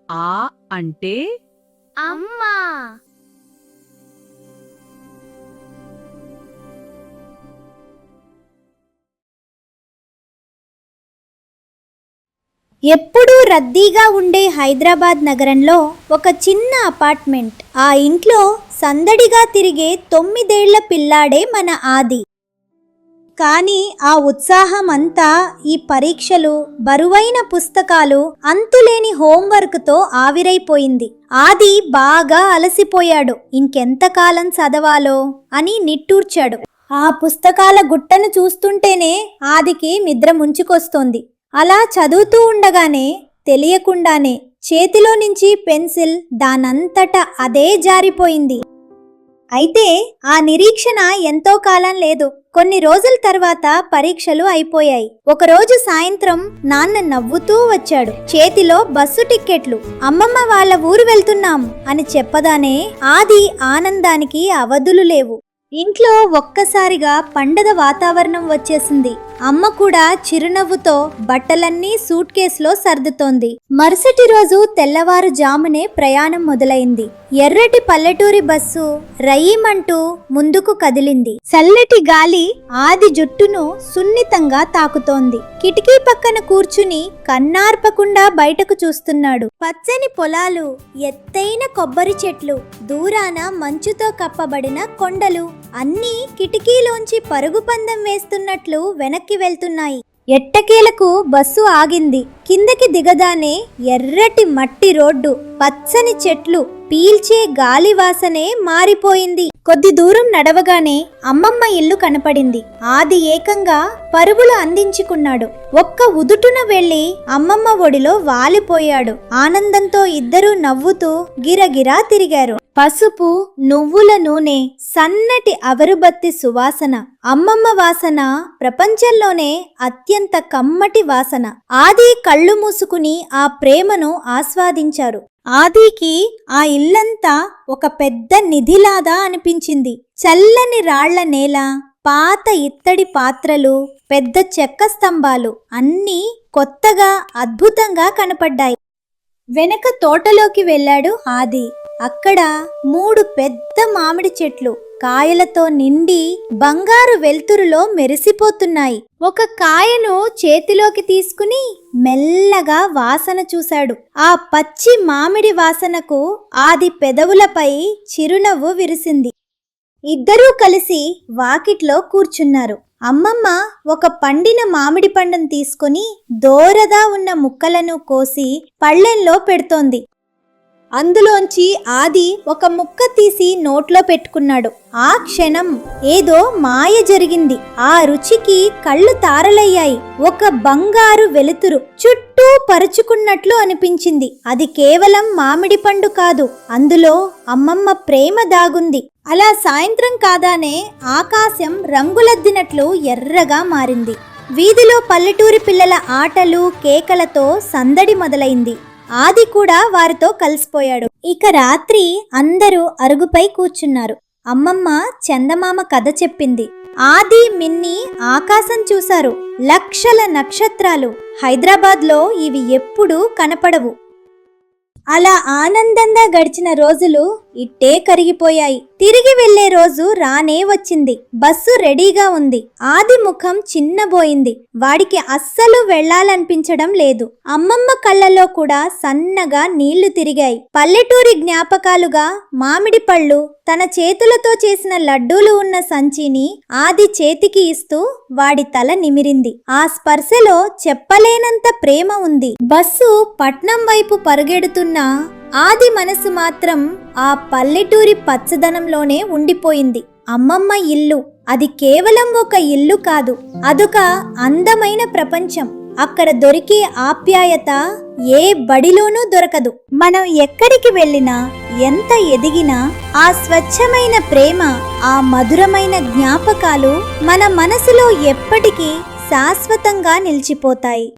ఆ అంటే అమ్మా. ఎప్పుడూ రద్దీగా ఉండే హైదరాబాద్ నగరంలో ఒక చిన్న అపార్ట్మెంట్. ఆ ఇంట్లో సందడిగా తిరిగే 9 ఏళ్ల పిల్లాడే మన ఆది. కానీ ఆ ఉత్సాహం అంతా ఈ పరీక్షలు, బరువైన పుస్తకాలు, అంతులేని హోంవర్క్తో ఆవిరైపోయింది. ఆది బాగా అలసిపోయాడు. ఇంకెంతకాలం చదవాలో అని నిట్టూర్చాడు. ఆ పుస్తకాల గుట్టను చూస్తుంటేనే ఆదికి నిద్ర ముంచుకొస్తోంది. అలా చదువుతూ ఉండగానే తెలియకుండానే చేతిలో నుంచి పెన్సిల్ దానంతట అదే జారిపోయింది. అయితే ఆ నిరీక్షణ ఎంతో కాలం లేదు. కొన్ని రోజుల తర్వాత పరీక్షలు అయిపోయాయి. ఒకరోజు సాయంత్రం నాన్న నవ్వుతూ వచ్చాడు. చేతిలో బస్సు టిక్కెట్లు. అమ్మమ్మ వాళ్ళ ఊరు వెళ్తున్నాం అని చెప్పగానే ఆది ఆనందానికి అవధులు లేవు. ఇంట్లో ఒక్కసారిగా పండగ వాతావరణం వచ్చేసింది. అమ్మ కూడా చిరునవ్వుతో బట్టలన్నీ సూట్ కేసులో సర్దుతోంది. మరుసటి రోజు తెల్లవారుజామునే ప్రయాణం మొదలైంది. ఎర్రటి పల్లెటూరి బస్సు రయ్యమంటూ ముందుకు కదిలింది. చల్లటి గాలి ఆది జుట్టును సున్నితంగా తాకుతోంది. కిటికీ పక్కన కూర్చుని కన్నార్పకుండా బయటకు చూస్తున్నాడు. పచ్చని పొలాలు, ఎత్తైన కొబ్బరి చెట్లు, దూరాన మంచుతో కప్పబడిన కొండలు అన్నీ కిటికీలోంచి పరుగు పందెం వేస్తున్నట్లు వెనక్కి వెళ్తున్నాయి. ఎట్టకేలకు బస్సు ఆగింది. కిందకి దిగదానే ఎర్రటి మట్టి రోడ్డు, పచ్చని చెట్లు, పీల్చే గాలి వాసనే మారిపోయింది. కొద్ది దూరం నడవగానే అమ్మమ్మ ఇల్లు కనపడింది. ఆది ఏకంగా పరుగులు అందించుకున్నాడు. ఒక్క ఉదుటున వెళ్లి అమ్మమ్మ ఒడిలో వాలిపోయాడు. ఆనందంతో ఇద్దరూ నవ్వుతూ గిరగిరా తిరిగారు. పసుపు, నువ్వుల నూనె, సన్నటి అగరుబత్తి సువాసన, అమ్మమ్మ వాసన ప్రపంచంలోనే అత్యంత కమ్మటి వాసన. ఆది కళ్ళు మూసుకుని ఆ ప్రేమను ఆస్వాదించారు. ఆదికి ఆ ఇల్లంతా ఒక పెద్ద నిధిలాగా అనిపించింది. చల్లని రాళ్ల నేల, పాత ఇత్తడి పాత్రలు, పెద్ద చెక్క స్తంభాలు అన్నీ కొత్తగా అద్భుతంగా కనపడ్డాయి. వెనక తోటలోకి వెళ్ళాడు ఆది. అక్కడ 3 పెద్ద మామిడి చెట్లు కాయలతో నిండి బంగారు వెలుతురులో మెరిసిపోతున్నాయి. ఒక కాయను చేతిలోకి తీసుకుని మెల్లగా వాసన చూశాడు. ఆ పచ్చి మామిడి వాసనకు ఆది పెదవులపై చిరునవ్వు విరిసింది. ఇద్దరూ కలిసి వాకిట్లో కూర్చున్నారు. అమ్మమ్మ ఒక పండిన మామిడి పండును తీసుకుని దోరగా ఉన్న ముక్కలను కోసి పళ్ళెంలో పెడుతోంది. అందులోంచి ఆది ఒక ముక్క తీసి నోట్లో పెట్టుకున్నాడు. ఆ క్షణం ఏదో మాయ జరిగింది. ఆ రుచికి కళ్ళు తారలయ్యాయి. ఒక బంగారు వెలుతురు చుట్టూ పరుచుకున్నట్లు అనిపించింది. అది కేవలం మామిడి పండు కాదు, అందులో అమ్మమ్మ ప్రేమ దాగుంది. అలా సాయంత్రం కాగానే ఆకాశం రంగులద్దినట్లు ఎర్రగా మారింది. వీధిలో పల్లెటూరి పిల్లల ఆటలు, కేకలతో సందడి మొదలైంది. ఆది కూడా వారితో కలిసిపోయాడు. ఇక రాత్రి అందరూ అరుగుపై కూర్చున్నారు. అమ్మమ్మ చందమామ కథ చెప్పింది. ఆది, మిన్ని ఆకాశం చూశారు. లక్షల నక్షత్రాలు. హైదరాబాద్లో ఇవి ఎప్పుడూ కనపడవు. అలా ఆనందంగా గడిచిన రోజులు ఇట్టే కరిగిపోయాయి. తిరిగి వెళ్లే రోజు రానే వచ్చింది. బస్సు రెడీగా ఉంది. ఆది ముఖం చిన్నబోయింది. వాడికి అస్సలు వెళ్లాలనిపించడం లేదు. అమ్మమ్మ కళ్ళలో కూడా సన్నగా నీళ్లు తిరిగాయి. పల్లెటూరి జ్ఞాపకాలుగా మామిడి పళ్ళు, తన చేతులతో చేసిన లడ్డూలు ఉన్న సంచిని ఆది చేతికి ఇస్తూ వాడి తల నిమిరింది. ఆ స్పర్శలో చెప్పలేనంత ప్రేమ ఉంది. బస్సు పట్నం వైపు పరుగెడుతున్న ఆది మనసు మాత్రం ఆ పల్లెటూరి పచ్చదనంలోనే ఉండిపోయింది. అమ్మమ్మ ఇల్లు, అది కేవలం ఒక ఇల్లు కాదు, అదొక అందమైన ప్రపంచం. అక్కడ దొరికే ఆప్యాయత ఏ బడిలోనూ దొరకదు. మనం ఎక్కడికి వెళ్ళినా, ఎంత ఎదిగినా ఆ స్వచ్ఛమైన ప్రేమ, ఆ మధురమైన జ్ఞాపకాలు మన మనసులో ఎప్పటికీ శాశ్వతంగా నిలిచిపోతాయి.